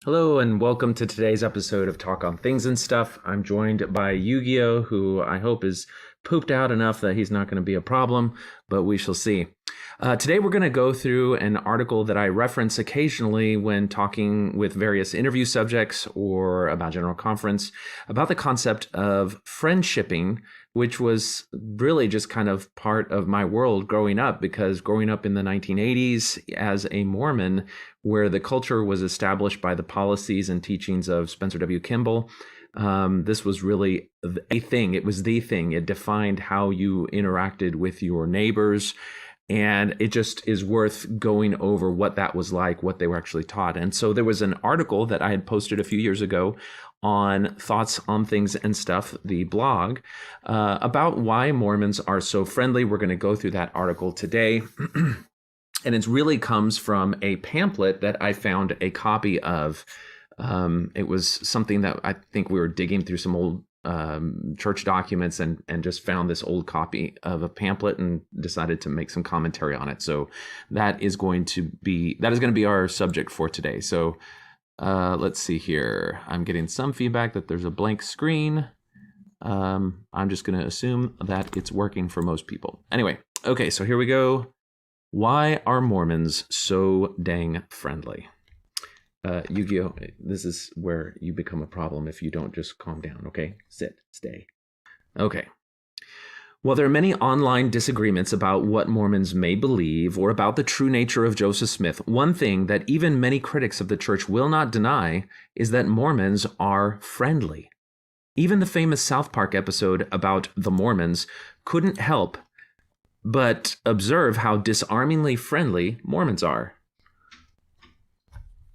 Hello and welcome to today's episode of Talk on Things and Stuff. I'm joined by Yu-Gi-Oh, who I hope is pooped out enough that he's not going to be a problem, but we shall see. Today we're going to go through an article that I reference occasionally when talking with various interview subjects or about General Conference about the concept of friendshipping, which was really just kind of part of my world growing up, because growing up in the 1980s as a Mormon, where the culture was established by the policies and teachings of Spencer W. Kimball, this was really a thing. It was the thing. It defined how you interacted with your neighbors. And it just is worth going over what that was like, what they were actually taught. And so there was an article that I had posted a few years ago on Thoughts on Things and Stuff, the blog, about why Mormons are so friendly. We're going to go through that article today. And it really comes from a pamphlet that I found a copy of. It was something that I think we were digging through some old church documents and just found this old copy of a pamphlet and decided to make some commentary on it. So that is going to be our subject for today. So let's see here. I'm getting some feedback that there's a blank screen. I'm just going to assume that it's working for most people. Anyway, okay, so here we go. Why are Mormons so dang friendly? Yu-Gi-Oh, this is where you become a problem if you don't just calm down, okay? Sit, stay. Okay. While there are many online disagreements about what Mormons may believe or about the true nature of Joseph Smith, one thing that even many critics of the church will not deny is that Mormons are friendly. Even the famous South Park episode about the Mormons couldn't help but observe how disarmingly friendly Mormons are.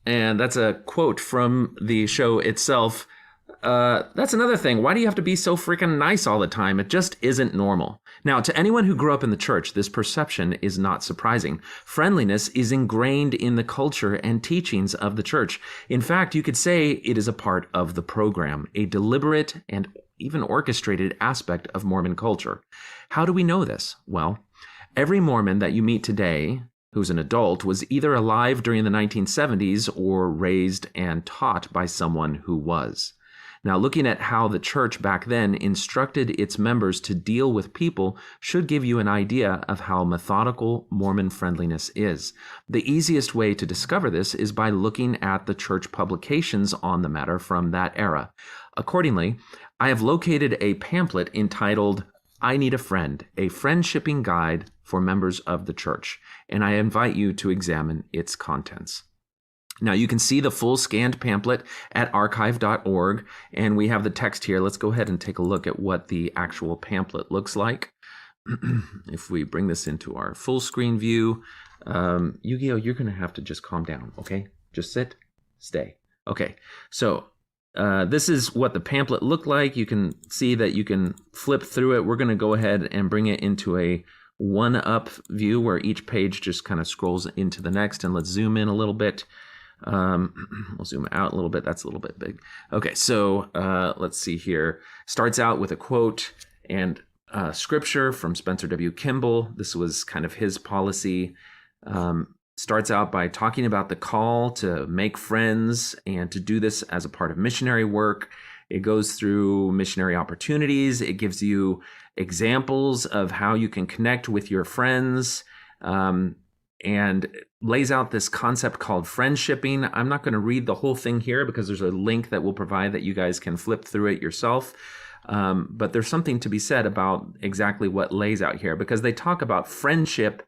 And that's a quote from the show itself. That's another thing. Why do you have to be so freaking nice all the time? It just isn't normal. Now, to anyone who grew up in the church, this perception is not surprising. Friendliness is ingrained in the culture and teachings of the church. In fact, you could say it is a part of the program, a deliberate and even orchestrated aspect of Mormon culture. How do we know this? Well, every Mormon that you meet today who's an adult was either alive during the 1970s or raised and taught by someone who was. Now, looking at how the church back then instructed its members to deal with people should give you an idea of how methodical Mormon friendliness is. The easiest way to discover this is by looking at the church publications on the matter from that era. Accordingly, I have located a pamphlet entitled I Need a Friend, a friendshipping guide for members of the church, and I invite you to examine its contents. Now, you can see the full scanned pamphlet at archive.org, and we have the text here. Let's go ahead and take a look at what the actual pamphlet looks like. If we bring this into our full screen view, Yu-Gi-Oh, you're going to have to just calm down, okay? Just sit, stay. Okay, so this is what the pamphlet looked like. You can see that you can flip through it. We're going to go ahead and bring it into a one-up view where each page just kind of scrolls into the next. And let's zoom in a little bit. We'll zoom out a little bit. That's a little bit big. Okay, so let's see here. Starts out with a quote and scripture from Spencer W. Kimball. This was kind of his policy. Starts out by talking about the call to make friends and to do this as a part of missionary work. It goes through missionary opportunities. It gives you examples of how you can connect with your friends, and lays out this concept called friendshipping. I'm not going to read the whole thing here because there's a link that we'll provide that you guys can flip through it yourself. But there's something to be said about exactly what lays out here, because they talk about friendship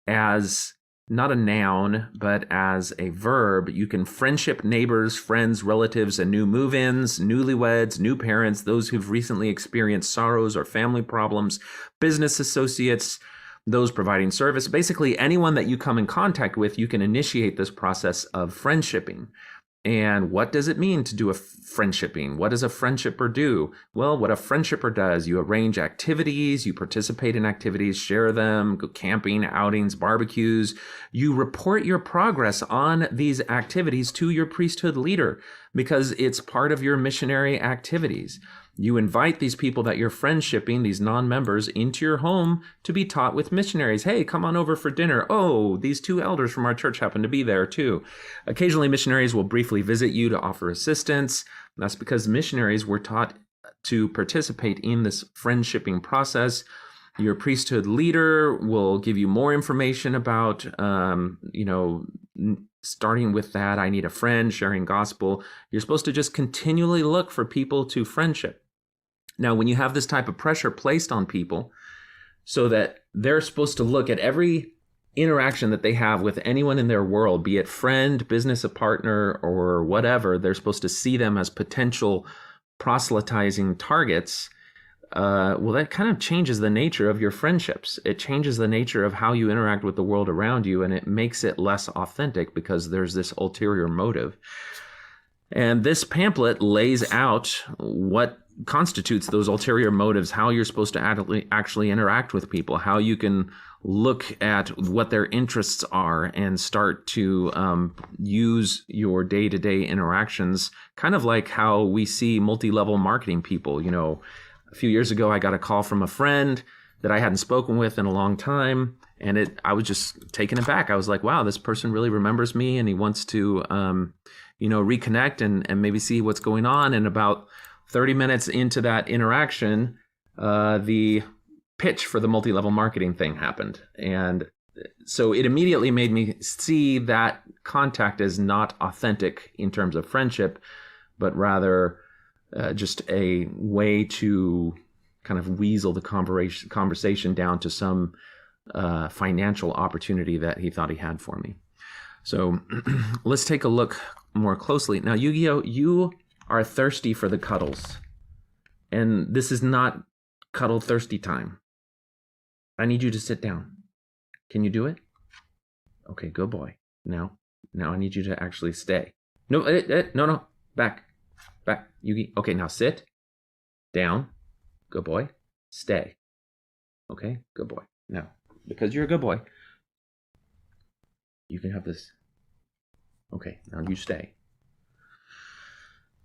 as not a noun, but as a verb. You can friendship neighbors, friends, relatives, and new move-ins, newlyweds, new parents, those who've recently experienced sorrows or family problems, business associates, those providing service. Basically, anyone that you come in contact with, you can initiate this process of friendshipping. And what does it mean to do a friendshipping? What does a friendshipper do? Well, what a friendshipper does, you arrange activities, you participate in activities, share them, go camping, outings, barbecues. You report your progress on these activities to your priesthood leader because it's part of your missionary activities. You invite these people that you're friendshipping, these non-members, into your home to be taught with missionaries. Hey, come on over for dinner. Oh, these 2 elders from our church happen to be there too. Occasionally, missionaries will briefly visit you to offer assistance. That's because missionaries were taught to participate in this friendshipping process. Your priesthood leader will give you more information about, starting with that, I need a friend, sharing gospel. You're supposed to just continually look for people to friendship. Now, when you have this type of pressure placed on people so that they're supposed to look at every interaction that they have with anyone in their world, be it friend, business partner, or whatever, they're supposed to see them as potential proselytizing targets. Well, that kind of changes the nature of your friendships. It changes the nature of how you interact with the world around you, and it makes it less authentic because there's this ulterior motive. And this pamphlet lays out what constitutes those ulterior motives, how you're supposed to actually interact with people, how you can look at what their interests are and start to use your day-to-day interactions, kind of like how we see multi-level marketing people. A few years ago, I got a call from a friend that I hadn't spoken with in a long time, and I was just taken aback. I was like, wow, this person really remembers me, and he wants to, reconnect and maybe see what's going on. And about 30 minutes into that interaction, the pitch for the multi-level marketing thing happened. And so it immediately made me see that contact as not authentic in terms of friendship, but rather just a way to kind of weasel the conversation down to some financial opportunity that he thought he had for me. So let's take a look more closely. Now, Yu-Gi-Oh, you are thirsty for the cuddles. And this is not cuddle thirsty time. I need you to sit down. Can you do it? Okay, good boy. Now I need you to actually stay. No, no. Back. Yugi. Okay, now sit. Down. Good boy. Stay. Okay, good boy. Now, because you're a good boy, you can have this. Okay, now you stay.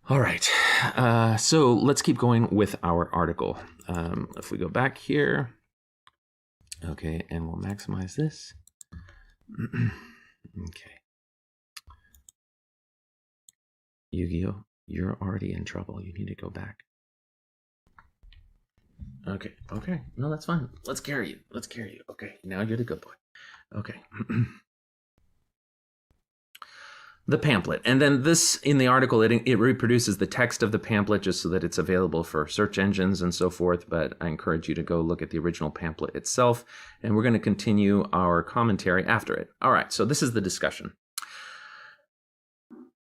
All right. So let's keep going with our article. If we go back here. Okay, and we'll maximize this. Okay. Yu-Gi-Oh, you're already in trouble. You need to go back. Okay. No, that's fine. Let's carry you. Okay, now you're the good boy. Okay. The pamphlet. And then this, in the article, it reproduces the text of the pamphlet just so that it's available for search engines and so forth. But I encourage you to go look at the original pamphlet itself. And we're going to continue our commentary after it. All right, so this is the discussion.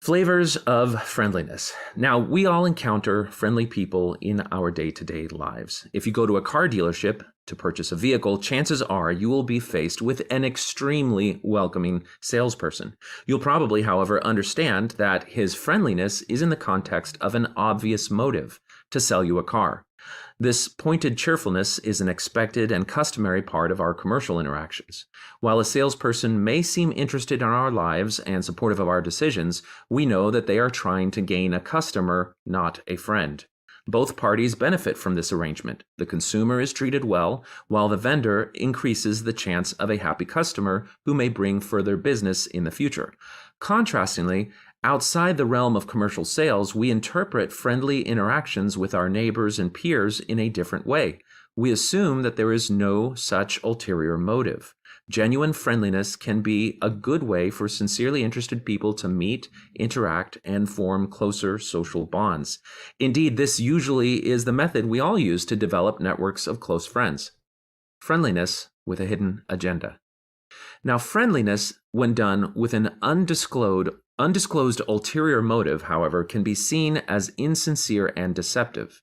Flavors of friendliness. Now, we all encounter friendly people in our day-to-day lives. If you go to a car dealership to purchase a vehicle, chances are you will be faced with an extremely welcoming salesperson. You'll probably, however, understand that his friendliness is in the context of an obvious motive to sell you a car. This pointed cheerfulness is an expected and customary part of our commercial interactions. While a salesperson may seem interested in our lives and supportive of our decisions, we know that they are trying to gain a customer, not a friend. Both parties benefit from this arrangement. The consumer is treated well, while the vendor increases the chance of a happy customer who may bring further business in the future. Contrastingly, outside the realm of commercial sales, we interpret friendly interactions with our neighbors and peers in a different way. We assume that there is no such ulterior motive. Genuine friendliness can be a good way for sincerely interested people to meet, interact, and form closer social bonds. Indeed, this usually is the method we all use to develop networks of close friends. Friendliness with a hidden agenda. Now, friendliness, when done with an undisclosed ulterior motive, however, can be seen as insincere and deceptive.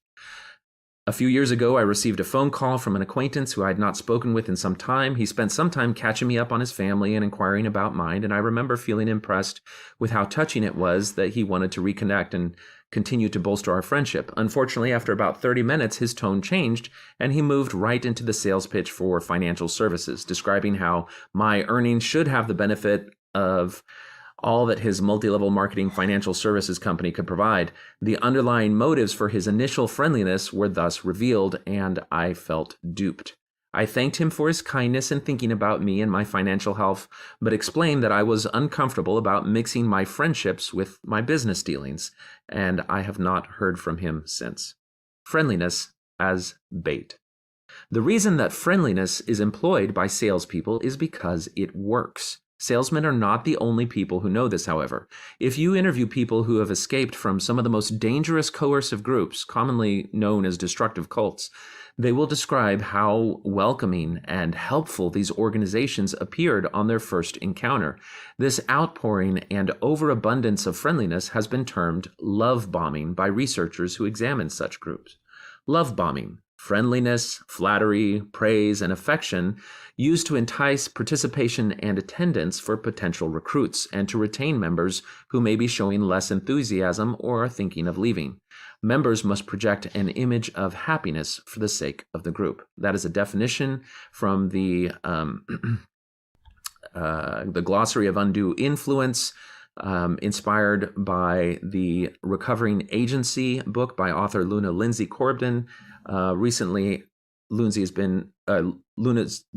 A few years ago, I received a phone call from an acquaintance who I had not spoken with in some time. He spent some time catching me up on his family and inquiring about mine, and I remember feeling impressed with how touching it was that he wanted to reconnect and continue to bolster our friendship. Unfortunately, after about 30 minutes, his tone changed, and he moved right into the sales pitch for financial services, describing how my earnings should have the benefit of all that his multi-level marketing financial services company could provide. The underlying motives for his initial friendliness were thus revealed, and I felt duped. I thanked him for his kindness in thinking about me and my financial health, but explained that I was uncomfortable about mixing my friendships with my business dealings, and I have not heard from him since. Friendliness as bait. The reason that friendliness is employed by salespeople is because it works. Salesmen are not the only people who know this, however. If you interview people who have escaped from some of the most dangerous coercive groups, commonly known as destructive cults, they will describe how welcoming and helpful these organizations appeared on their first encounter. This outpouring and overabundance of friendliness has been termed love bombing by researchers who examine such groups. Love bombing, friendliness, flattery, praise, and affection used to entice participation and attendance for potential recruits and to retain members who may be showing less enthusiasm or are thinking of leaving. Members must project an image of happiness for the sake of the group. That is a definition from the Glossary of Undue Influence, inspired by the Recovering Agency book by author Luna Lindsay Corbden. Recently, Luna's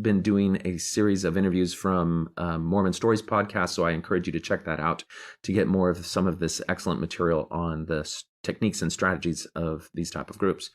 been doing a series of interviews from Mormon Stories podcast, so I encourage you to check that out to get more of some of this excellent material on the techniques and strategies of these type of groups.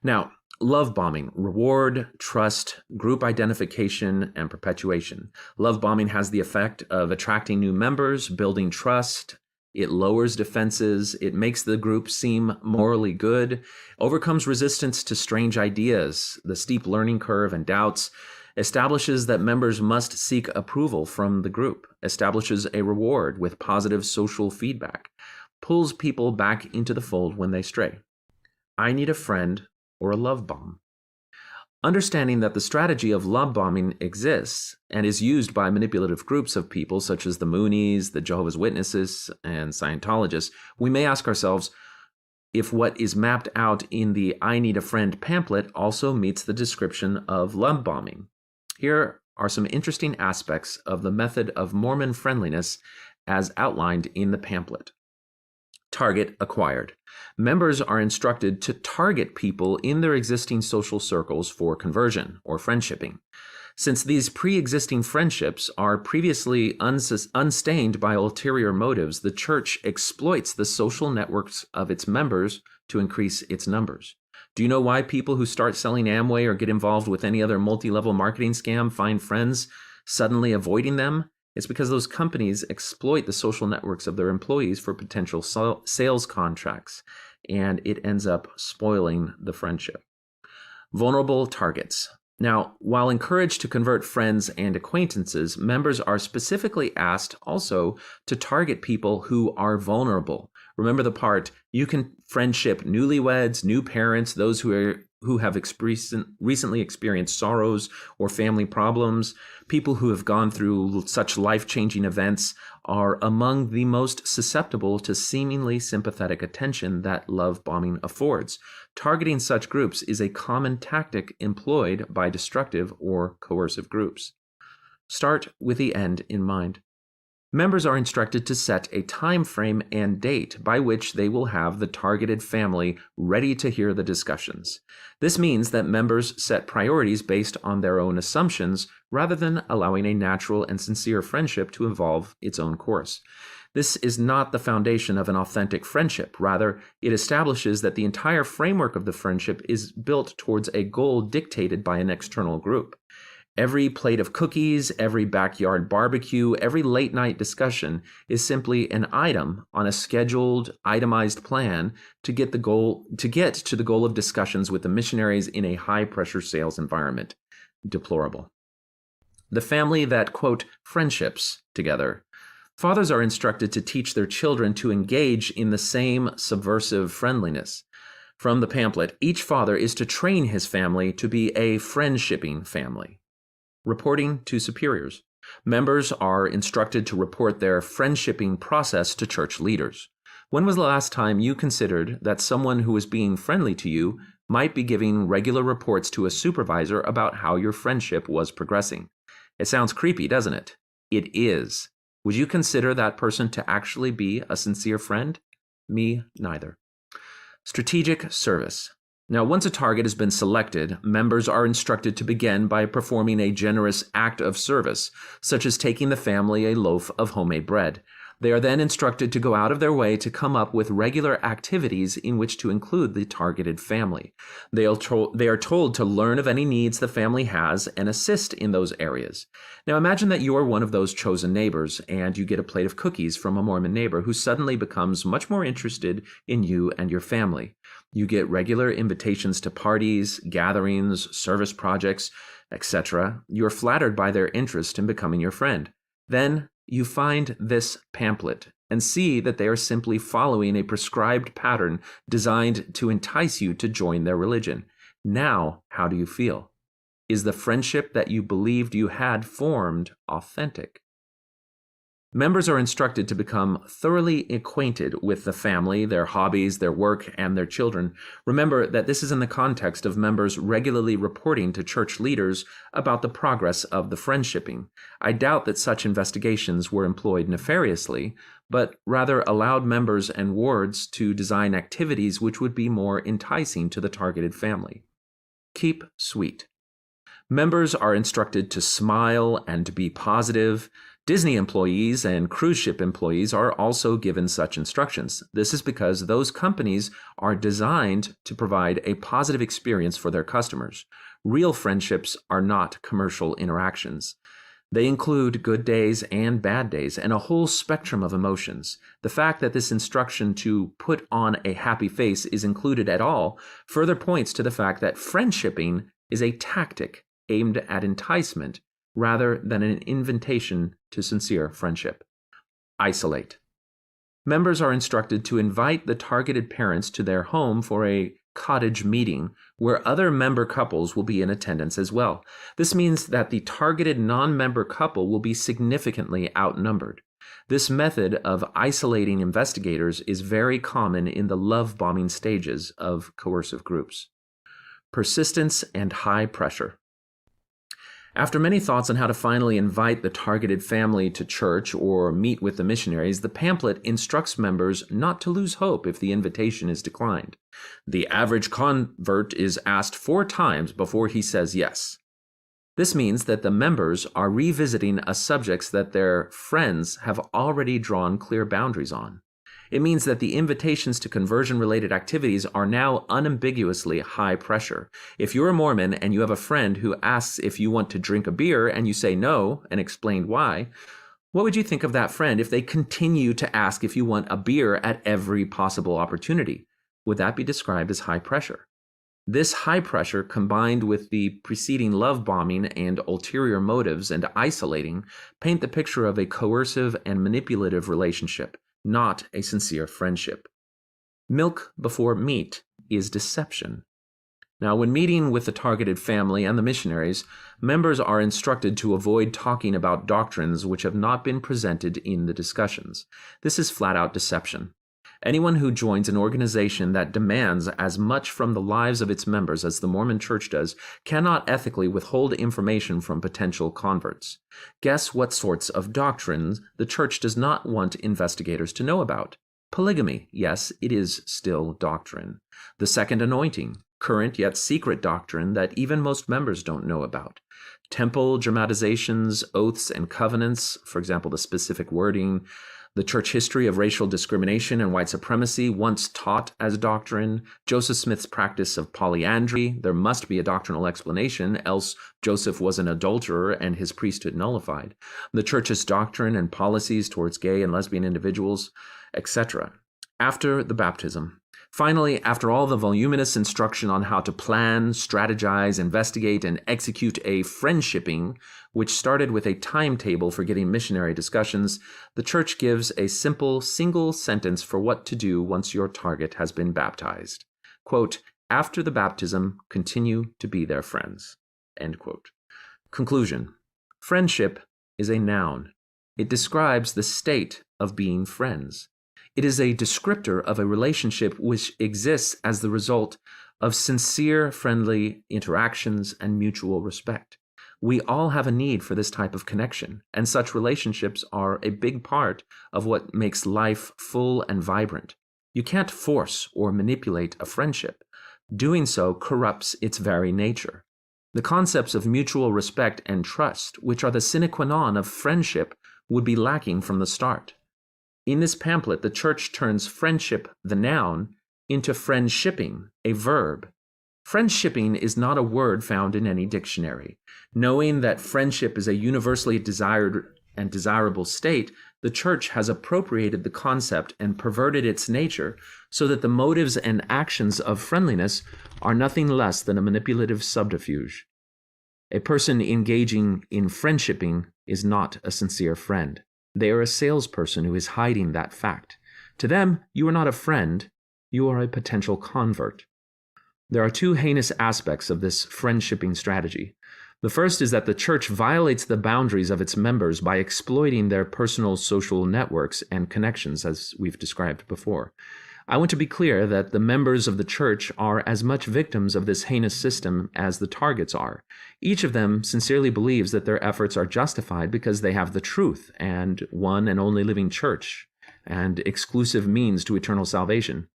Now, love bombing, reward, trust, group identification, and perpetuation. Love bombing has the effect of attracting new members, building trust. It lowers defenses. It makes the group seem morally good, overcomes resistance to strange ideas, the steep learning curve and doubts, establishes that members must seek approval from the group, establishes a reward with positive social feedback, pulls people back into the fold when they stray. I need a friend or a love bomb. Understanding that the strategy of love bombing exists and is used by manipulative groups of people such as the Moonies, the Jehovah's Witnesses, and Scientologists, we may ask ourselves if what is mapped out in the I Need a Friend pamphlet also meets the description of love bombing. Here are some interesting aspects of the method of Mormon friendliness as outlined in the pamphlet. Target acquired. Members are instructed to target people in their existing social circles for conversion or friendshipping. Since these pre-existing friendships are previously unstained by ulterior motives, the church exploits the social networks of its members to increase its numbers. Do you know why people who start selling Amway or get involved with any other multi-level marketing scam find friends suddenly avoiding them? It's because those companies exploit the social networks of their employees for potential sales contracts, and it ends up spoiling the friendship. Vulnerable targets. Now, while encouraged to convert friends and acquaintances, members are specifically asked also to target people who are vulnerable. Remember the part, you can friendship newlyweds, new parents, those who have recently experienced sorrows or family problems. People who have gone through such life-changing events are among the most susceptible to seemingly sympathetic attention that love bombing affords. Targeting such groups is a common tactic employed by destructive or coercive groups. Start with the end in mind. Members are instructed to set a time frame and date by which they will have the targeted family ready to hear the discussions. This means that members set priorities based on their own assumptions rather than allowing a natural and sincere friendship to evolve its own course. This is not the foundation of an authentic friendship. Rather, it establishes that the entire framework of the friendship is built towards a goal dictated by an external group. Every plate of cookies, every backyard barbecue, every late night discussion is simply an item on a scheduled, itemized plan to get to the goal of discussions with the missionaries in a high-pressure sales environment. Deplorable. The family that, quote, friendships together. Fathers are instructed to teach their children to engage in the same subversive friendliness. From the pamphlet, each father is to train his family to be a friendshipping family. Reporting to superiors. Members are instructed to report their friendshipping process to church leaders. When was the last time you considered that someone who was being friendly to you might be giving regular reports to a supervisor about how your friendship was progressing? It sounds creepy, doesn't it? It is. Would you consider that person to actually be a sincere friend? Me, neither. Strategic service. Now, once a target has been selected, members are instructed to begin by performing a generous act of service, such as taking the family a loaf of homemade bread. They are then instructed to go out of their way to come up with regular activities in which to include the targeted family. They are told to learn of any needs the family has and assist in those areas. Now imagine that you are one of those chosen neighbors and you get a plate of cookies from a Mormon neighbor who suddenly becomes much more interested in you and your family. You get regular invitations to parties, gatherings, service projects, etc. You are flattered by their interest in becoming your friend. Then you find this pamphlet and see that they are simply following a prescribed pattern designed to entice you to join their religion. Now, how do you feel? Is the friendship that you believed you had formed authentic? Members are instructed to become thoroughly acquainted with the family, their hobbies, their work, and their children. Remember that this is in the context of members regularly reporting to church leaders about the progress of the friendshipping. I doubt that such investigations were employed nefariously, but rather allowed members and wards to design activities which would be more enticing to the targeted family. Keep sweet. Members are instructed to smile and to be positive. Disney employees and cruise ship employees are also given such instructions. This is because those companies are designed to provide a positive experience for their customers. Real friendships are not commercial interactions. They include good days and bad days and a whole spectrum of emotions. The fact that this instruction to put on a happy face is included at all further points to the fact that friendshipping is a tactic aimed at enticement rather than an invitation to sincere friendship. Isolate. Members are instructed to invite the targeted parents to their home for a cottage meeting where other member couples will be in attendance as well. This means that the targeted non-member couple will be significantly outnumbered. This method of isolating investigators is very common in the love bombing stages of coercive groups. Persistence and high pressure. After many thoughts on how to finally invite the targeted family to church or meet with the missionaries, the pamphlet instructs members not to lose hope if the invitation is declined. The average convert is asked 4 times before he says yes. This means that the members are revisiting a subject that their friends have already drawn clear boundaries on. It means that the invitations to conversion-related activities are now unambiguously high pressure. If you're a Mormon and you have a friend who asks if you want to drink a beer and you say no and explain why, what would you think of that friend if they continue to ask if you want a beer at every possible opportunity? Would that be described as high pressure? This high pressure, combined with the preceding love bombing and ulterior motives and isolating, paint the picture of a coercive and manipulative relationship, not a sincere friendship. Milk before meat is deception. Now, when meeting with the targeted family and the missionaries, members are instructed to avoid talking about doctrines which have not been presented in the discussions. This is flat-out deception. Anyone who joins an organization that demands as much from the lives of its members as the Mormon Church does cannot ethically withhold information from potential converts. Guess what sorts of doctrines the Church does not want investigators to know about? Polygamy, yes, it is still doctrine. The second anointing, current yet secret doctrine that even most members don't know about. Temple dramatizations, oaths and covenants, for example, the specific wording, the church history of racial discrimination and white supremacy once taught as doctrine, Joseph Smith's practice of polyandry, there must be a doctrinal explanation, else Joseph was an adulterer and his priesthood nullified, the church's doctrine and policies towards gay and lesbian individuals, etc. After the baptism. Finally, after all the voluminous instruction on how to plan, strategize, investigate, and execute a friendshipping, which started with a timetable for getting missionary discussions, the church gives a simple single sentence for what to do once your target has been baptized. Quote, after the baptism, continue to be their friends. End quote. Conclusion. Friendship is a noun. It describes the state of being friends. It is a descriptor of a relationship which exists as the result of sincere, friendly interactions and mutual respect. We all have a need for this type of connection, and such relationships are a big part of what makes life full and vibrant. You can't force or manipulate a friendship. Doing so corrupts its very nature. The concepts of mutual respect and trust, which are the sine qua non of friendship, would be lacking from the start. In this pamphlet, the church turns friendship, the noun, into friendshipping, a verb. Friendshipping is not a word found in any dictionary. Knowing that friendship is a universally desired and desirable state, the church has appropriated the concept and perverted its nature so that the motives and actions of friendliness are nothing less than a manipulative subterfuge. A person engaging in friendshipping is not a sincere friend. They are a salesperson who is hiding that fact. To them, you are not a friend, you are a potential convert. There are two heinous aspects of this friendshipping strategy. The first is that the church violates the boundaries of its members by exploiting their personal social networks and connections, as we've described before. I want to be clear that the members of the church are as much victims of this heinous system as the targets are. Each of them sincerely believes that their efforts are justified because they have the truth and one and only living church and exclusive means to eternal salvation.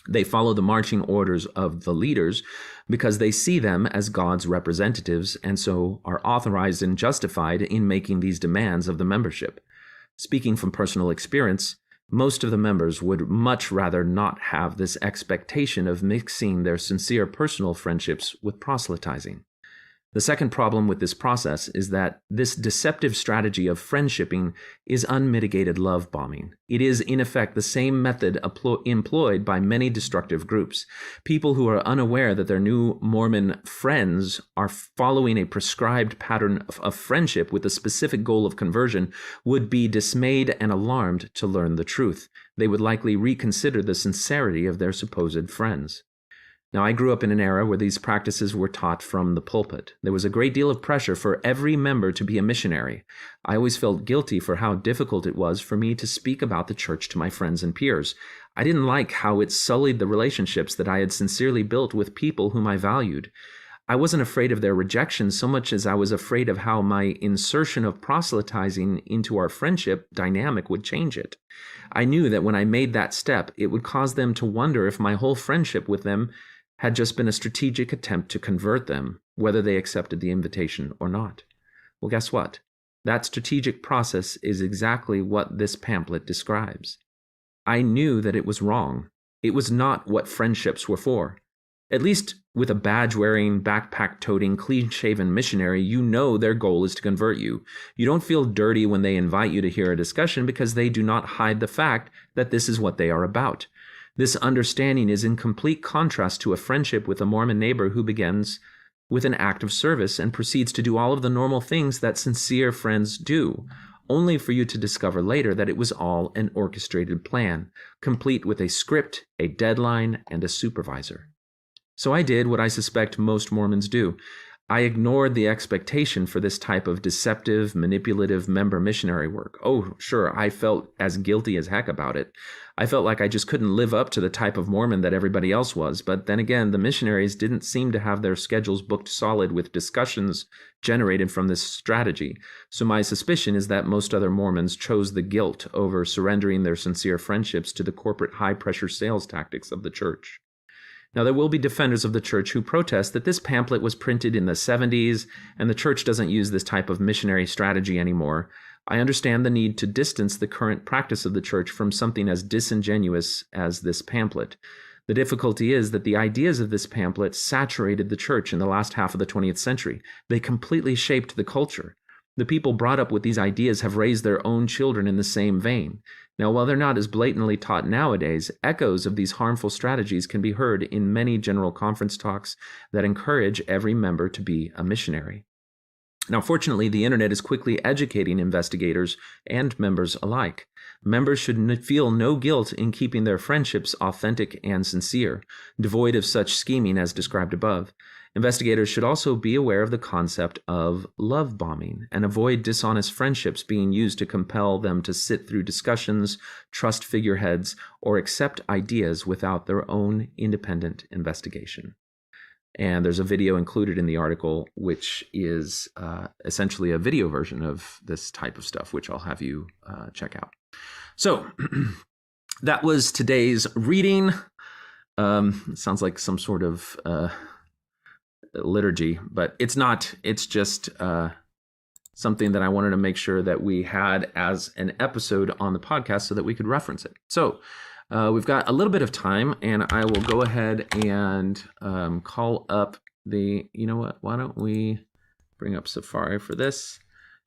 They follow the marching orders of the leaders because they see them as God's representatives and so are authorized and justified in making these demands of the membership. Speaking from personal experience, most of the members would much rather not have this expectation of mixing their sincere personal friendships with proselytizing. The second problem with this process is that this deceptive strategy of friendshipping is unmitigated love bombing. It is, in effect, the same method employed by many destructive groups. People who are unaware that their new Mormon friends are following a prescribed pattern of friendship with the specific goal of conversion would be dismayed and alarmed to learn the truth. They would likely reconsider the sincerity of their supposed friends. Now, I grew up in an era where these practices were taught from the pulpit. There was a great deal of pressure for every member to be a missionary. I always felt guilty for how difficult it was for me to speak about the church to my friends and peers. I didn't like how it sullied the relationships that I had sincerely built with people whom I valued. I wasn't afraid of their rejection so much as I was afraid of how my insertion of proselytizing into our friendship dynamic would change it. I knew that when I made that step, it would cause them to wonder if my whole friendship with them had just been a strategic attempt to convert them, whether they accepted the invitation or not. Well, guess what? That strategic process is exactly what this pamphlet describes. I knew that it was wrong. It was not what friendships were for. At least with a badge-wearing, backpack-toting, clean-shaven missionary, you know their goal is to convert you. You don't feel dirty when they invite you to hear a discussion because they do not hide the fact that this is what they are about. This understanding is in complete contrast to a friendship with a Mormon neighbor who begins with an act of service and proceeds to do all of the normal things that sincere friends do, only for you to discover later that it was all an orchestrated plan, complete with a script, a deadline, and a supervisor. So I did what I suspect most Mormons do. I ignored the expectation for this type of deceptive, manipulative member missionary work. Oh, sure, I felt as guilty as heck about it. I felt like I just couldn't live up to the type of Mormon that everybody else was. But then again, the missionaries didn't seem to have their schedules booked solid with discussions generated from this strategy. So my suspicion is that most other Mormons chose the guilt over surrendering their sincere friendships to the corporate high-pressure sales tactics of the church. Now, there will be defenders of the church who protest that this pamphlet was printed in the 70s and the church doesn't use this type of missionary strategy anymore. I understand the need to distance the current practice of the church from something as disingenuous as this pamphlet. The difficulty is that the ideas of this pamphlet saturated the church in the last half of the 20th century. They completely shaped the culture. The people brought up with these ideas have raised their own children in the same vein. Now, while they're not as blatantly taught nowadays, echoes of these harmful strategies can be heard in many general conference talks that encourage every member to be a missionary. Now, fortunately, the internet is quickly educating investigators and members alike. Members should feel no guilt in keeping their friendships authentic and sincere, devoid of such scheming as described above. Investigators should also be aware of the concept of love bombing and avoid dishonest friendships being used to compel them to sit through discussions, trust figureheads, or accept ideas without their own independent investigation. And there's a video included in the article, which is essentially a video version of this type of stuff, which I'll have you check out. So that was today's reading. It sounds like some sort of liturgy, but it's not. It's just something that I wanted to make sure that we had as an episode on the podcast so that we could reference it. So we've got a little bit of time, and I will go ahead and call up the, you know what, why don't we bring up Safari for this?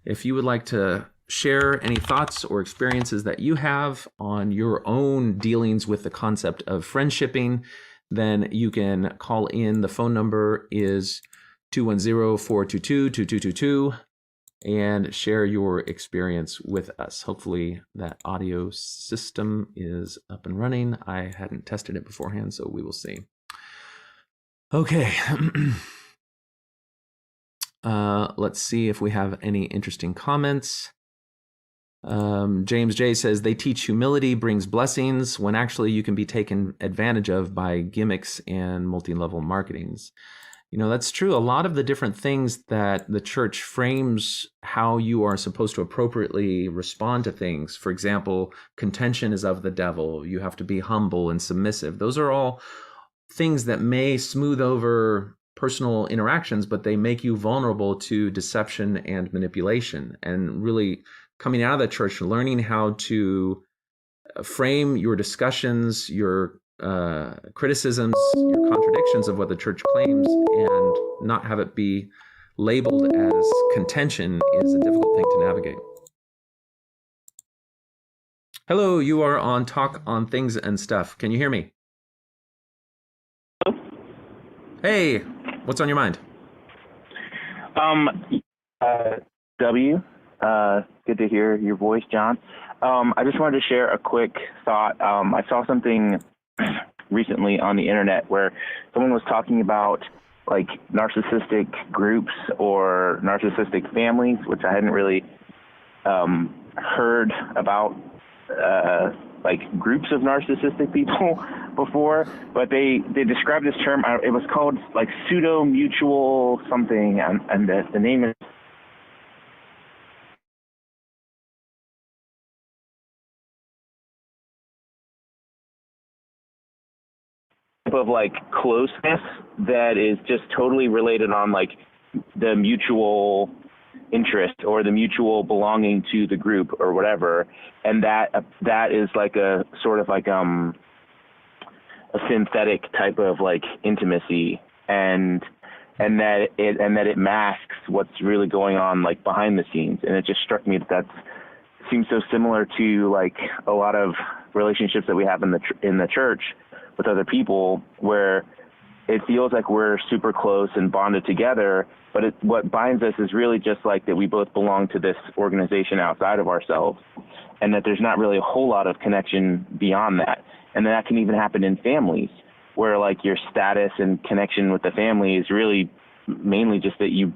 If you would like to share any thoughts or experiences that you have on your own dealings with the concept of friendshipping, then you can call in. The phone number is 210-422-2222 and share your experience with us. Hopefully that audio system is up and running. I hadn't tested it beforehand, so we will see. Okay. Let's see if we have any interesting comments. James J says, they teach humility brings blessings when actually you can be taken advantage of by gimmicks and multi-level marketings. You know, that's true. A lot of the different things that the church frames how you are supposed to appropriately respond to things. For example, contention is of the devil. You have to be humble and submissive. Those are all things that may smooth over personal interactions, but they make you vulnerable to deception and manipulation. And really coming out of the church, learning how to frame your discussions, your criticisms, your contradictions of what the church claims, and not have it be labeled as contention is a difficult thing to navigate. Hello, you are on Talk on Things and Stuff. Can you hear me? Hey, what's on your mind? W. Good to hear your voice, John. I just wanted to share a quick thought. I saw something recently on the internet where someone was talking about like narcissistic groups or narcissistic families, which I hadn't really heard about like groups of narcissistic people before, but they described this term. It was called like pseudo mutual something, and the name is of like closeness that is just totally related on like the mutual interest or the mutual belonging to the group or whatever, and that is like a sort of like a synthetic type of like intimacy, and that it masks what's really going on like behind the scenes. And it just struck me that seems so similar to like a lot of relationships that we have in the church with other people, where it feels like we're super close and bonded together, but what binds us is really just like that we both belong to this organization outside of ourselves, and that there's not really a whole lot of connection beyond that. And that can even happen in families, where like your status and connection with the family is really mainly just that you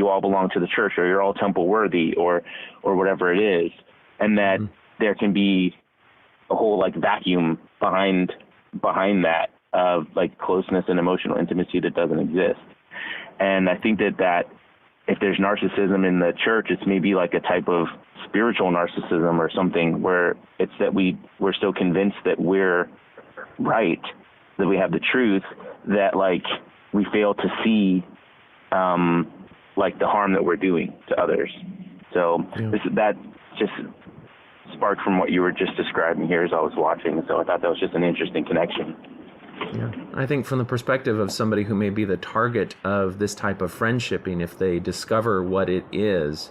all belong to the church, or you're all temple worthy, or whatever it is, and that there can be a whole like vacuum behind that of like closeness and emotional intimacy that doesn't exist. And I think that if there's narcissism in the church, it's maybe like a type of spiritual narcissism or something, where it's that we're so convinced that we're right, that we have the truth, that like we fail to see like the harm that we're doing to others. So that just sparked from what you were just describing here as I was watching. So I thought that was just an interesting connection. Yeah, I think from the perspective of somebody who may be the target of this type of friendshipping, if they discover what it is,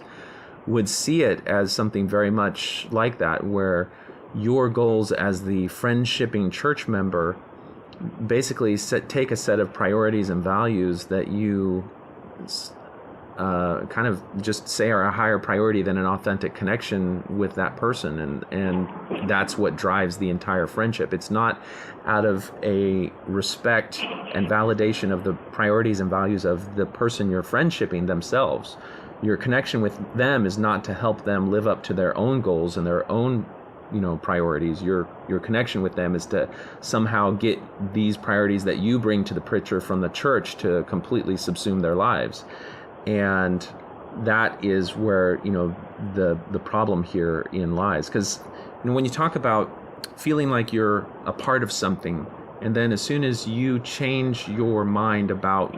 would see it as something very much like that, where your goals as the friendshipping church member basically take a set of priorities and values that you kind of just say are a higher priority than an authentic connection with that person. And that's what drives the entire friendship. It's not out of a respect and validation of the priorities and values of the person you're friendshipping themselves. Your connection with them is not to help them live up to their own goals and their own priorities. Your connection with them is to somehow get these priorities that you bring to the picture from the church to completely subsume their lives. And that is where, the problem here in lies. Because when you talk about feeling like you're a part of something, and then as soon as you change your mind about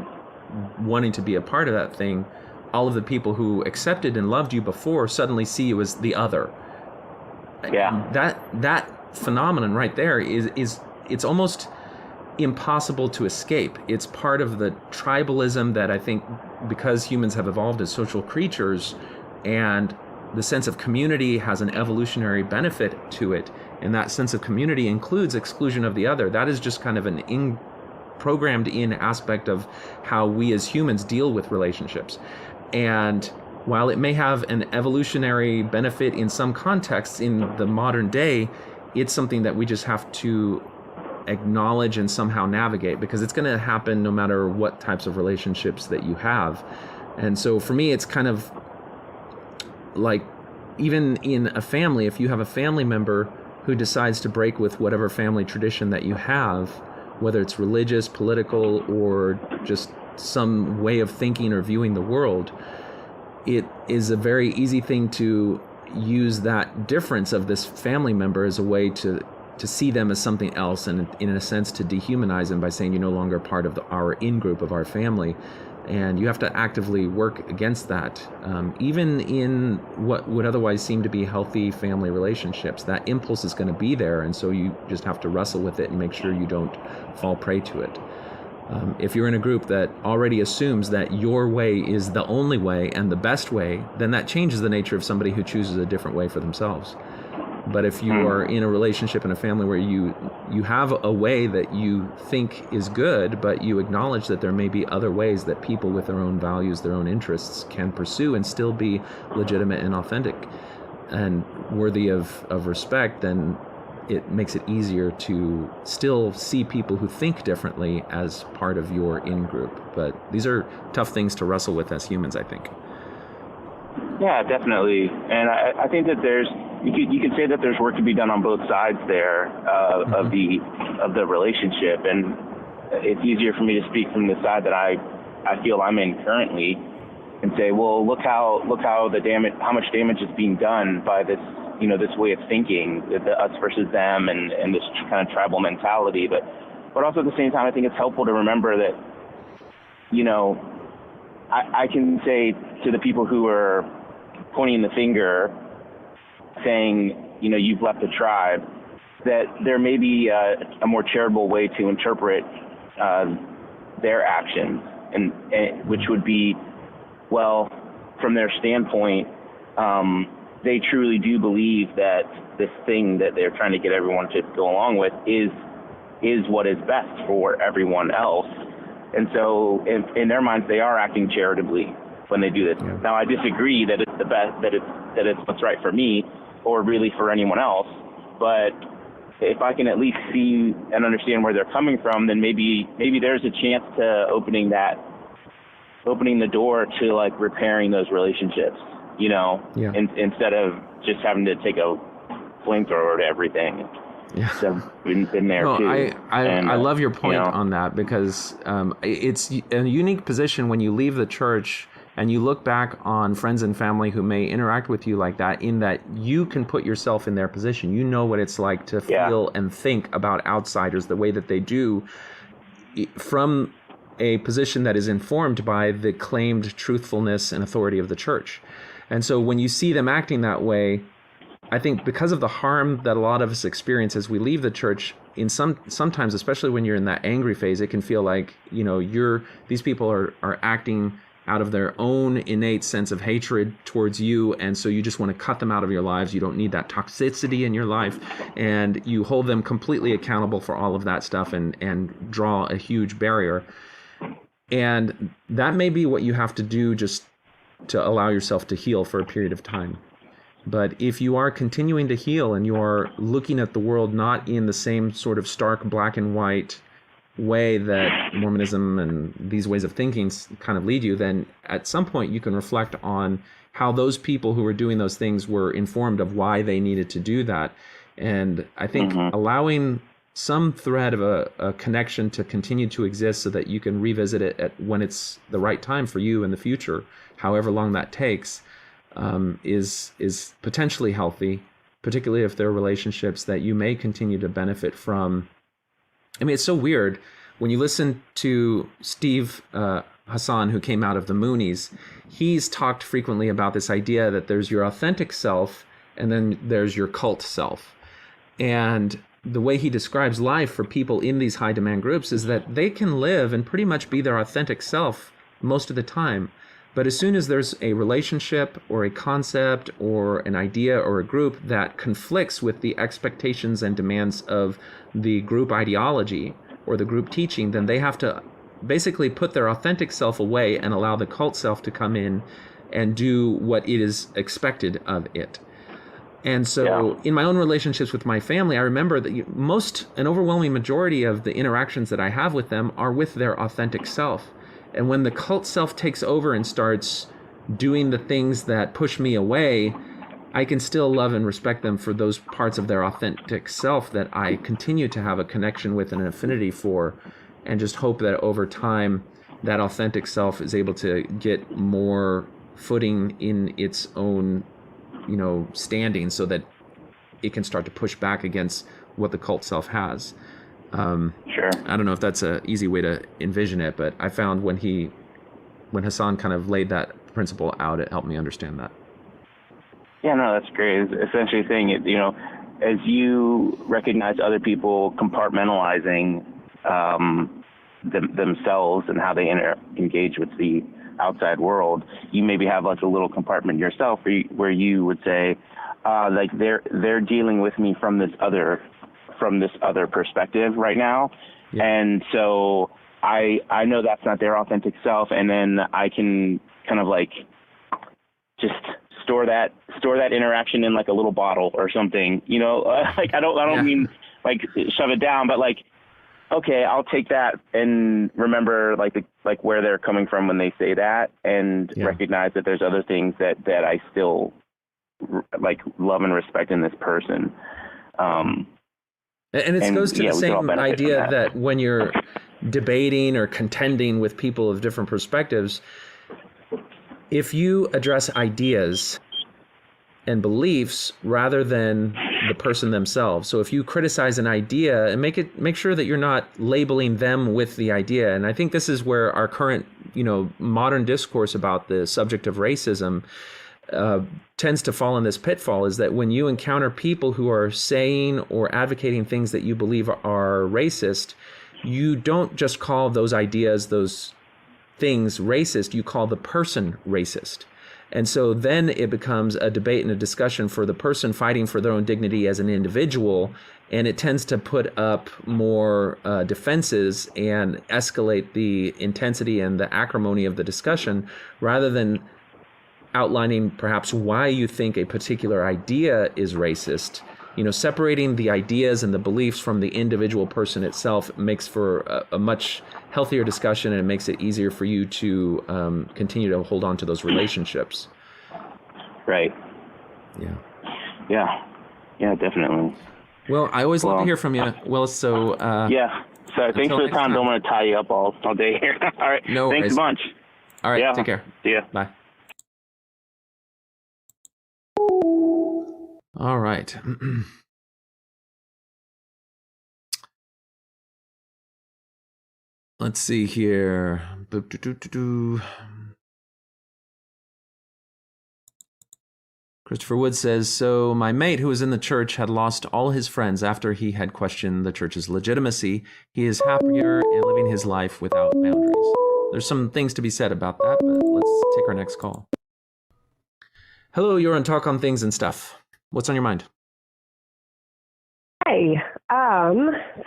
wanting to be a part of that thing, all of the people who accepted and loved you before suddenly see you as the other. Yeah. That phenomenon right there is it's almost impossible to escape. It's part of the tribalism that I think, because humans have evolved as social creatures, and the sense of community has an evolutionary benefit to it, and that sense of community includes exclusion of the other. That is just kind of an programmed in aspect of how we as humans deal with relationships. And while it may have an evolutionary benefit in some contexts in the modern day, it's something that we just have to acknowledge and somehow navigate, because it's going to happen no matter what types of relationships that you have. And so for me, it's kind of like, even in a family, if you have a family member who decides to break with whatever family tradition that you have, whether it's religious, political, or just some way of thinking or viewing the world, it is a very easy thing to use that difference of this family member as a way to see them as something else, and in a sense to dehumanize them by saying you're no longer part of our in-group of our family. And you have to actively work against that. Even in what would otherwise seem to be healthy family relationships, that impulse is going to be there, and so you just have to wrestle with it and make sure you don't fall prey to it. If you're in a group that already assumes that your way is the only way and the best way, then that changes the nature of somebody who chooses a different way for themselves. But if you are in a relationship in a family where you have a way that you think is good, but you acknowledge that there may be other ways that people with their own values, their own interests can pursue and still be legitimate and authentic and worthy of respect, then it makes it easier to still see people who think differently as part of your in-group. But these are tough things to wrestle with as humans, I think. Yeah, definitely. And I think that you could say that there's work to be done on both sides there of the relationship, and it's easier for me to speak from the side that I feel I'm in currently, and say, well, look how how much damage is being done by this this way of thinking, the us versus them, and this kind of tribal mentality. But also at the same time, I think it's helpful to remember that I can say to the people who are pointing the finger, saying, you've left the tribe, that there may be a more charitable way to interpret their actions, and which would be, well, from their standpoint, they truly do believe that this thing that they're trying to get everyone to go along with is what is best for everyone else. And so in their minds, they are acting charitably when they do this. Yeah. Now, I disagree that it's the best, that it's what's right for me or really for anyone else. But if I can at least see and understand where they're coming from, then maybe there's a chance to opening the door to like repairing those relationships, instead of just having to take a flamethrower to everything. Yeah. So been there too. I love your point on that, because it's a unique position when you leave the church and you look back on friends and family who may interact with you like that, in that you can put yourself in their position. You know what it's like to feel and think about outsiders the way that they do, from a position that is informed by the claimed truthfulness and authority of the church. And so when you see them acting that way, I think because of the harm that a lot of us experience as we leave the church, sometimes, especially when you're in that angry phase, it can feel like, these people are acting out of their own innate sense of hatred towards you, and so you just want to cut them out of your lives. You don't need that toxicity in your life, and you hold them completely accountable for all of that stuff and draw a huge barrier. And that may be what you have to do just to allow yourself to heal for a period of time. But if you are continuing to heal and you are looking at the world not in the same sort of stark black and white way that Mormonism and these ways of thinking kind of lead you, then at some point you can reflect on how those people who were doing those things were informed of why they needed to do that. And I think Mm-hmm. allowing some thread of a connection to continue to exist so that you can revisit it when it's the right time for you in the future, however long that takes, is potentially healthy, particularly if there are relationships that you may continue to benefit from. I mean, it's so weird when you listen to Steve Hassan, who came out of the Moonies. He's talked frequently about this idea that there's your authentic self and then there's your cult self. And the way he describes life for people in these high demand groups is that they can live and pretty much be their authentic self most of the time. But as soon as there's a relationship or a concept or an idea or a group that conflicts with the expectations and demands of the group ideology or the group teaching, then they have to basically put their authentic self away and allow the cult self to come in and do what it is expected of it. And so in my own relationships with my family, I remember that an overwhelming majority of the interactions that I have with them are with their authentic self. And when the cult self takes over and starts doing the things that push me away, I can still love and respect them for those parts of their authentic self that I continue to have a connection with and an affinity for, and just hope that over time that authentic self is able to get more footing in its own standing so that it can start to push back against what the cult self has. Sure. I don't know if that's an easy way to envision it, but I found when Hassan kind of laid that principle out, it helped me understand that. Yeah, no, that's great. It's essentially saying it, as you recognize other people compartmentalizing themselves and how they engage with the outside world, you maybe have like a little compartment yourself where you would say, like they're dealing with me from this other perspective right now, yeah. And so I know that's not their authentic self, and then I can kind of like just store that interaction in like a little bottle or something, like I don't mean like shove it down, but like, okay, I'll take that and remember like where they're coming from when they say that, and recognize that there's other things that I still like love and respect in this person. And it goes to the same idea that when you're debating or contending with people of different perspectives, if you address ideas and beliefs rather than the person themselves. So if you criticize an idea and make sure that you're not labeling them with the idea. And I think this is where our current, modern discourse about the subject of racism tends to fall in this pitfall, is that when you encounter people who are saying or advocating things that you believe are racist, you don't just call those ideas, those things racist, you call the person racist. And so then it becomes a debate and a discussion for the person fighting for their own dignity as an individual, and it tends to put up more defenses and escalate the intensity and the acrimony of the discussion, rather than outlining perhaps why you think a particular idea is racist. Separating the ideas and the beliefs from the individual person itself makes for a much healthier discussion, and it makes it easier for you to continue to hold on to those relationships. Right. Yeah, definitely. Well, I always love to hear from you. Well, so... yeah, so thanks for the time. Don't want to tie you up all day here. All right, no thanks worries. a bunch. All right, take care. See ya. Bye. All right. Let's see here. Christopher Wood says, so my mate who was in the church had lost all his friends after he had questioned the church's legitimacy. He is happier and living his life without boundaries. There's some things to be said about that, but let's take our next call. Hello, you're on Talk on Things and Stuff. What's on your mind? Hi.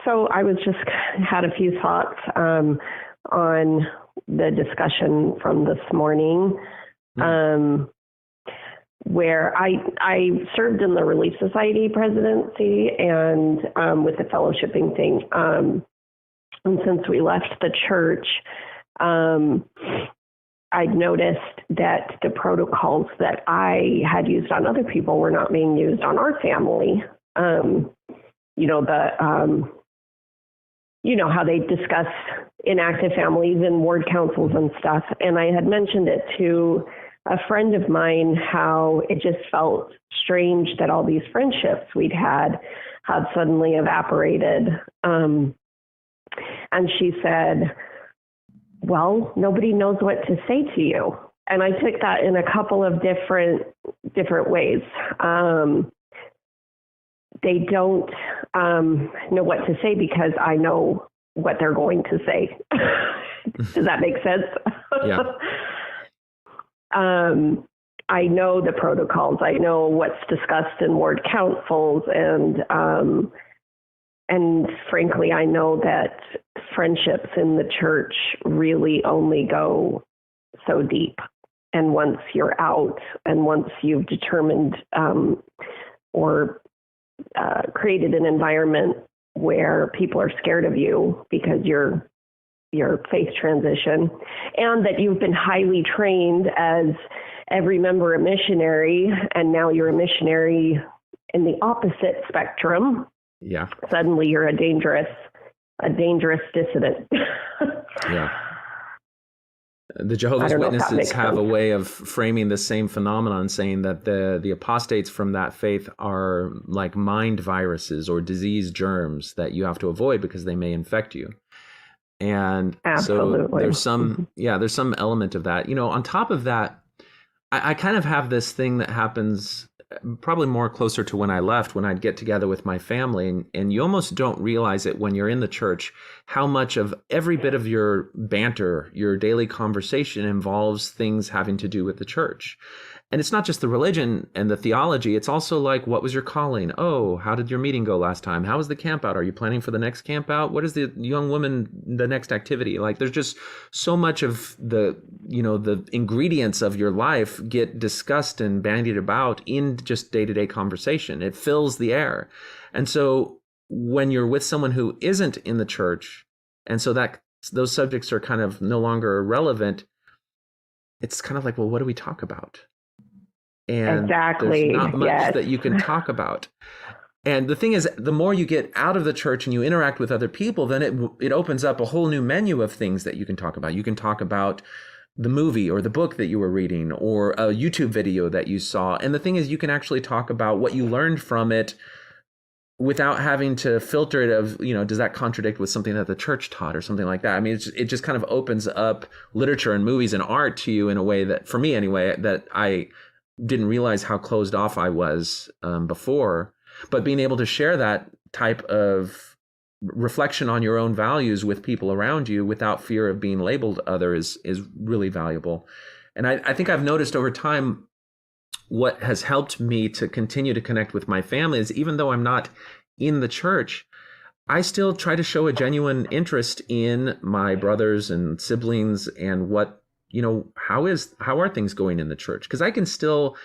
So I was just had a few thoughts on the discussion from this morning, where I served in the Relief Society presidency and with the fellowshipping thing. And since we left the church, I'd noticed that the protocols that I had used on other people were not being used on our family. You know, how they discuss inactive families and ward councils and stuff. And I had mentioned it to a friend of mine, how it just felt strange that all these friendships we'd had suddenly evaporated. And she said, well, nobody knows what to say to you. And I took that in a couple of different ways. They don't know what to say because I know what they're going to say. Does that make sense? Yeah. I know the protocols. I know what's discussed in ward councils, and frankly, I know that friendships in the church really only go so deep. And once you're out, and once you've determined or created an environment where people are scared of you because your faith transition, and that you've been highly trained as every member a missionary, and now you're a missionary in the opposite spectrum. Yeah. Suddenly you're a dangerous dissident. Yeah. The Jehovah's Witnesses have sense. a way of framing the same phenomenon, saying that the apostates from that faith are like mind viruses or disease germs that you have to avoid because they may infect you. And Absolutely. so there's some element of that. You know, on top of that, I kind of have this thing that happens probably more closer to when I left, when I'd get together with my family, and you almost don't realize it when you're in the church, how much of every bit of your banter, your daily conversation involves things having to do with the church. And it's not just the religion and the theology. It's also like, what was your calling? Oh, how did your meeting go last time? How was the camp out? Are you planning for the next camp out? What is the young woman, the next activity? Like, there's just so much of the ingredients of your life get discussed and bandied about in just day-to-day conversation. It fills the air. And so when you're with someone who isn't in the church, and so that those subjects are kind of no longer relevant, it's kind of like, well, what do we talk about? And exactly. there's not much that you can talk about. And the thing is, the more you get out of the church and you interact with other people, then it opens up a whole new menu of things that you can talk about. You can talk about the movie or the book that you were reading or a YouTube video that you saw. And the thing is, you can actually talk about what you learned from it without having to filter it of, does that contradict with something that the church taught or something like that? I mean, it just kind of opens up literature and movies and art to you in a way that, for me anyway, that I didn't realize how closed off I was before. But being able to share that type of reflection on your own values with people around you without fear of being labeled other is really valuable. And I think I've noticed over time what has helped me to continue to connect with my family is, even though I'm not in the church, I still try to show a genuine interest in my brothers and siblings and what, how are things going in the church? Because I can still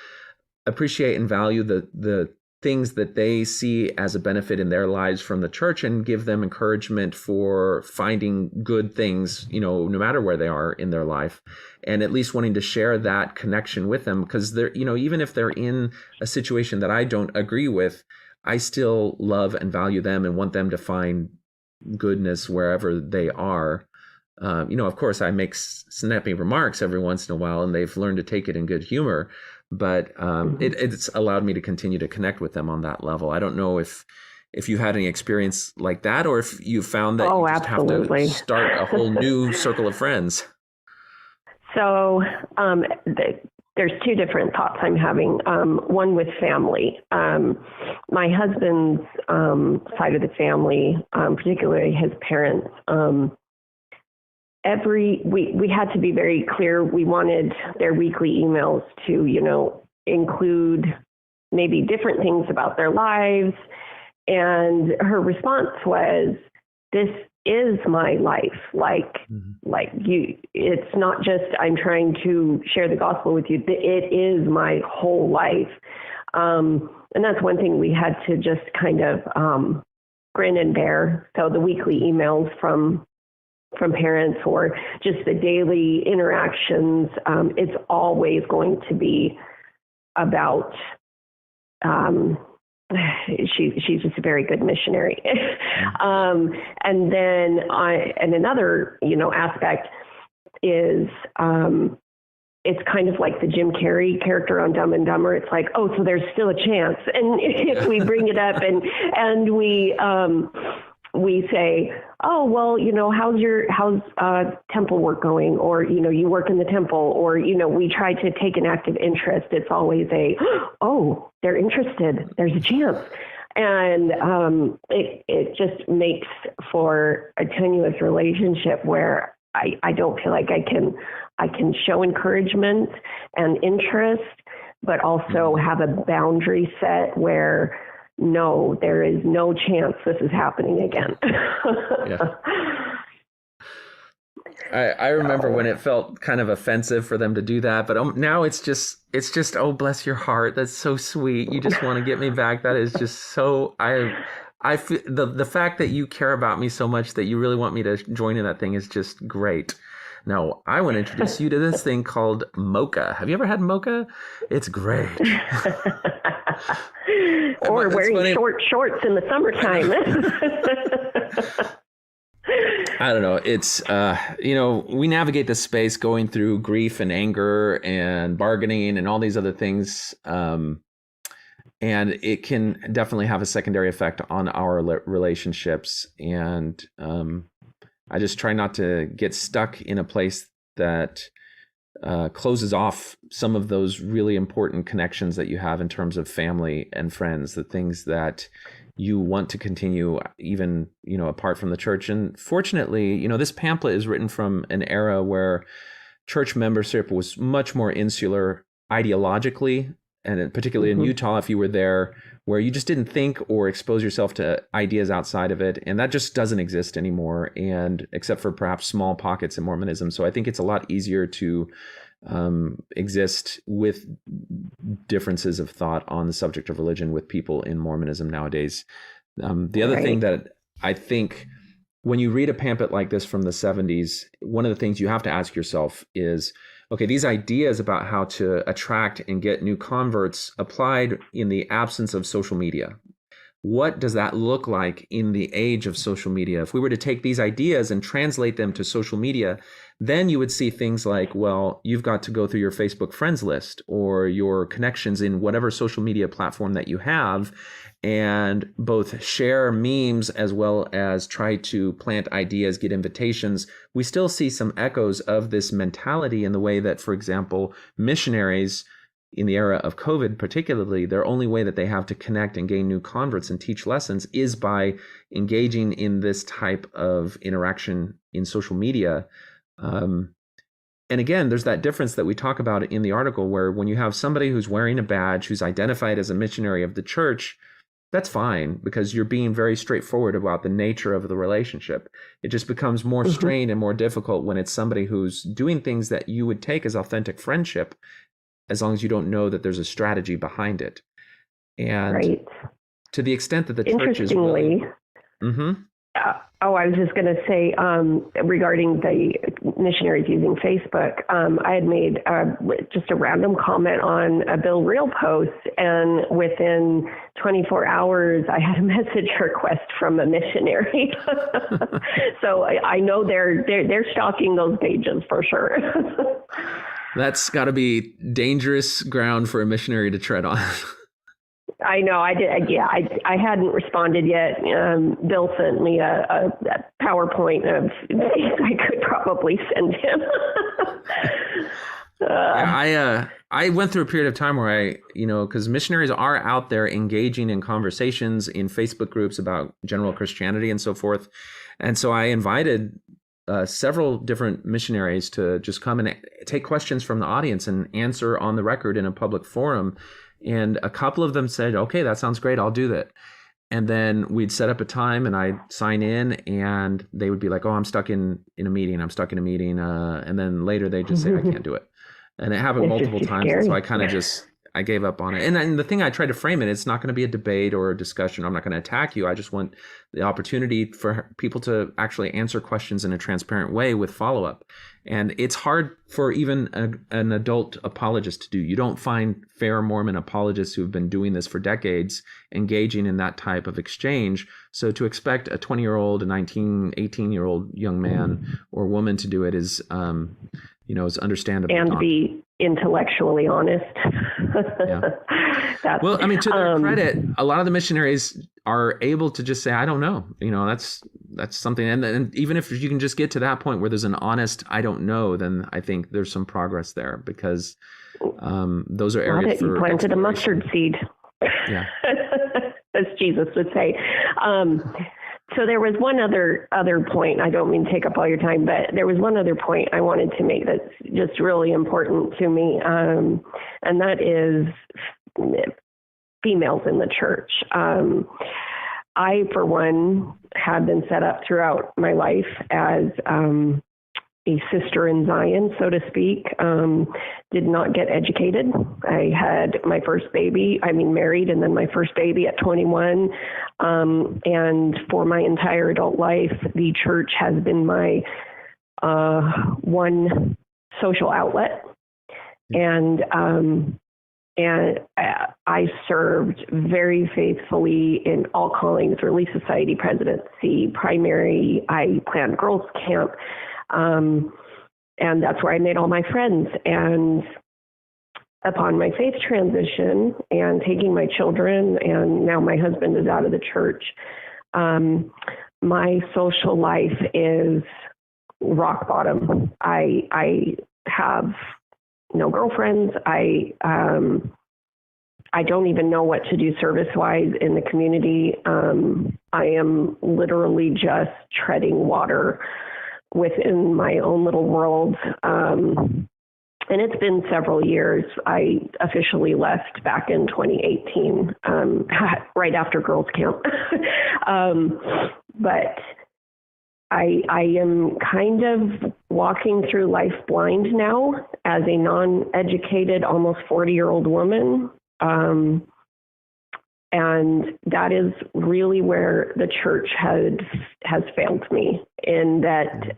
appreciate and value the things that they see as a benefit in their lives from the church and give them encouragement for finding good things, no matter where they are in their life, and at least wanting to share that connection with them, because they're, even if they're in a situation that I don't agree with, I still love and value them and want them to find goodness wherever they are. Of course, I make snappy remarks every once in a while, and they've learned to take it in good humor. But it's allowed me to continue to connect with them on that level. I don't know if you've had any experience like that, or if you found that you just absolutely. have to start a whole new circle of friends. So there's two different thoughts I'm having. One with family. My husband's side of the family, particularly his parents, we had to be very clear. We wanted their weekly emails to, include maybe different things about their lives. And her response was, "This is my life. It's not just I'm trying to share the gospel with you. It is my whole life." And that's one thing we had to just kind of grin and bear. So the weekly emails from parents, or just the daily interactions, it's always going to be about she's just a very good missionary. And then and another, aspect is, it's kind of like the Jim Carrey character on Dumb and Dumber. It's like, oh, so there's still a chance. And if we bring it up and we say, oh, well, how's temple work going? Or, you work in the temple, or, we try to take an active interest. It's always oh, they're interested. There's a chance. And it just makes for a tenuous relationship where I don't feel like I can show encouragement and interest, but also have a boundary set where, no, there is no chance this is happening again. Yeah. I remember when it felt kind of offensive for them to do that, but now it's just, oh, bless your heart. That's so sweet. You just want to get me back. That is just so, I feel the fact that you care about me so much that you really want me to join in that thing is just great. Now, I want to introduce you to this thing called mocha. Have you ever had mocha? It's great. Or wearing short shorts in the summertime. I don't know. It's, we navigate this space going through grief and anger and bargaining and all these other things. And it can definitely have a secondary effect on our relationships. And I just try not to get stuck in a place that closes off some of those really important connections that you have in terms of family and friends, the things that you want to continue even, apart from the church. And fortunately, this pamphlet is written from an era where church membership was much more insular ideologically, and particularly in Utah, if you were there, where you just didn't think or expose yourself to ideas outside of it. And that just doesn't exist anymore, and except for perhaps small pockets in Mormonism. So I think it's a lot easier to exist with differences of thought on the subject of religion with people in Mormonism nowadays. The other thing that I think when you read a pamphlet like this from the 70s, one of the things you have to ask yourself is, okay, these ideas about how to attract and get new converts applied in the absence of social media. What does that look like in the age of social media? If we were to take these ideas and translate them to social media, then you would see things like, well, you've got to go through your Facebook friends list or your connections in whatever social media platform that you have, and both share memes as well as try to plant ideas, get invitations. We still see some echoes of this mentality in the way that, for example, missionaries in the era of COVID, particularly, their only way that they have to connect and gain new converts and teach lessons is by engaging in this type of interaction in social media. And again, there's that difference that we talk about in the article, where when you have somebody who's wearing a badge, who's identified as a missionary of the church, that's fine, because you're being very straightforward about the nature of the relationship. It just becomes more strained and more difficult when it's somebody who's doing things that you would take as authentic friendship, as long as you don't know that there's a strategy behind it. And to the extent that the church is really... I was just going to say, regarding the missionaries using Facebook, I had made just a random comment on a Bill Reel post, and within 24 hours, I had a message request from a missionary. So I know they're stalking those pages for sure. That's got to be dangerous ground for a missionary to tread on. I know. I did. Yeah, I hadn't responded yet. Bill sent me a PowerPoint of things I could probably send him. I went through a period of time where because missionaries are out there engaging in conversations in Facebook groups about general Christianity and so forth. And so I invited several different missionaries to just come and take questions from the audience and answer on the record in a public forum. And a couple of them said, okay, that sounds great, I'll do that. And then we'd set up a time and I'd sign in, and they would be like, oh, I'm stuck in a meeting. And then later they just say, I can't do it. And it happened multiple times. And so I kind of I gave up on it. And then the thing I tried to frame it, it's not going to be a debate or a discussion. I'm not going to attack you. I just want the opportunity for people to actually answer questions in a transparent way with follow-up. And it's hard for even an adult apologist to do. You don't find fair Mormon apologists who've been doing this for decades engaging in that type of exchange. So to expect a 20-year-old, a 19, 18-year-old young man or woman to do it is, is understandable. And be intellectually honest. Yeah. Well, I mean, to their credit, a lot of the missionaries are able to just say, I don't know. That's something. And even if you can just get to that point where there's an honest, I don't know, then I think there's some progress there, because those are areas for you planted a mustard seed. Yeah. As Jesus would say. So there was one other point. I don't mean to take up all your time, but there was one other point I wanted to make that's just really important to me, and that is females in the church. I, for one, had been set up throughout my life as a sister in Zion, so to speak. Did not get educated. I had my first baby, married, and then my first baby at 21. And for my entire adult life, the church has been my one social outlet. And I served very faithfully in all callings: Relief Society presidency, primary. I planned girls' camp. And that's where I made all my friends. And upon my faith transition and taking my children, and now my husband is out of the church, my social life is rock bottom. I have no girlfriends. I don't even know what to do service-wise in the community. I am literally just treading water within my own little world. And it's been several years. I officially left back in 2018, right after girls' camp. But I am kind of walking through life blind now as a non-educated, almost 40-year-old woman. And that is really where the church has failed me, in that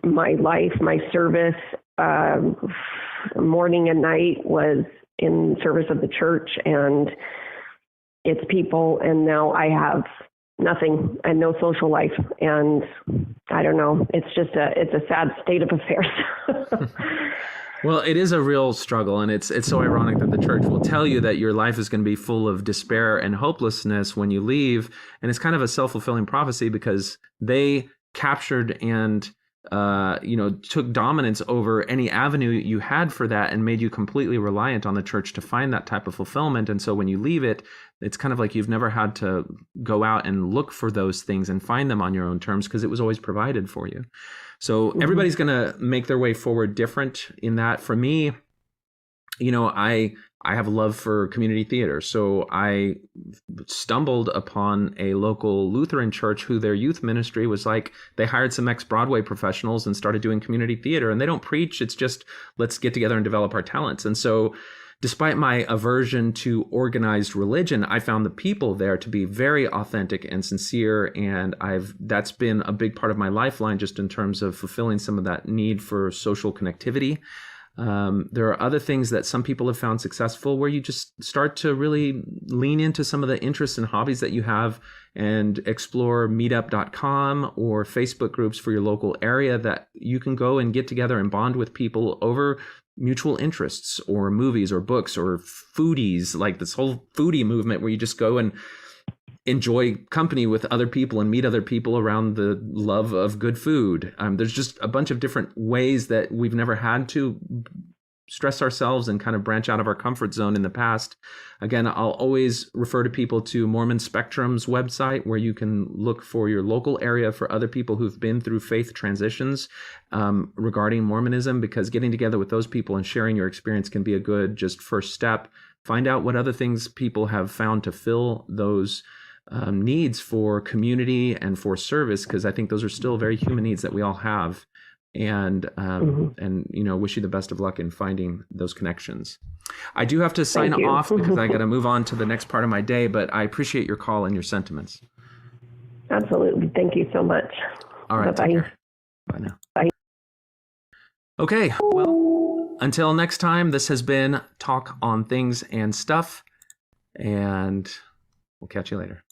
my life, my service, morning and night was in service of the church and its people. And now I have nothing and no social life. And I don't know, it's a sad state of affairs. Well, it is a real struggle, and it's so ironic that the church will tell you that your life is going to be full of despair and hopelessness when you leave, and it's kind of a self-fulfilling prophecy, because they captured and took dominance over any avenue you had for that and made you completely reliant on the church to find that type of fulfillment. And so when you leave it, it's kind of like you've never had to go out and look for those things and find them on your own terms, because it was always provided for you. So everybody's going to make their way forward different in that. For me, I have a love for community theater. So I stumbled upon a local Lutheran church who their youth ministry was like, they hired some ex-Broadway professionals and started doing community theater. And they don't preach. It's just, let's get together and develop our talents. And so despite my aversion to organized religion, I found the people there to be very authentic and sincere. And that's been a big part of my lifeline, just in terms of fulfilling some of that need for social connectivity. There are other things that some people have found successful, where you just start to really lean into some of the interests and hobbies that you have and explore meetup.com or Facebook groups for your local area that you can go and get together and bond with people over mutual interests or movies or books or foodies, like this whole foodie movement where you just go and enjoy company with other people and meet other people around the love of good food. There's just a bunch of different ways that we've never had to stress ourselves and kind of branch out of our comfort zone in the past. Again, I'll always refer to people to Mormon Spectrum's website, where you can look for your local area for other people who've been through faith transitions regarding Mormonism, because getting together with those people and sharing your experience can be a good just first step. Find out what other things people have found to fill those needs for community and for service, because I think those are still very human needs that we all have. and wish you the best of luck in finding those connections. I do have to sign Thank you. off because I got to move on to the next part of my day, but I appreciate your call and your sentiments. Absolutely. Thank you so much. All right. Bye-bye. Take care. Bye now. Bye. Okay. Well, until next time, this has been Talk on Things and Stuff, and we'll catch you later.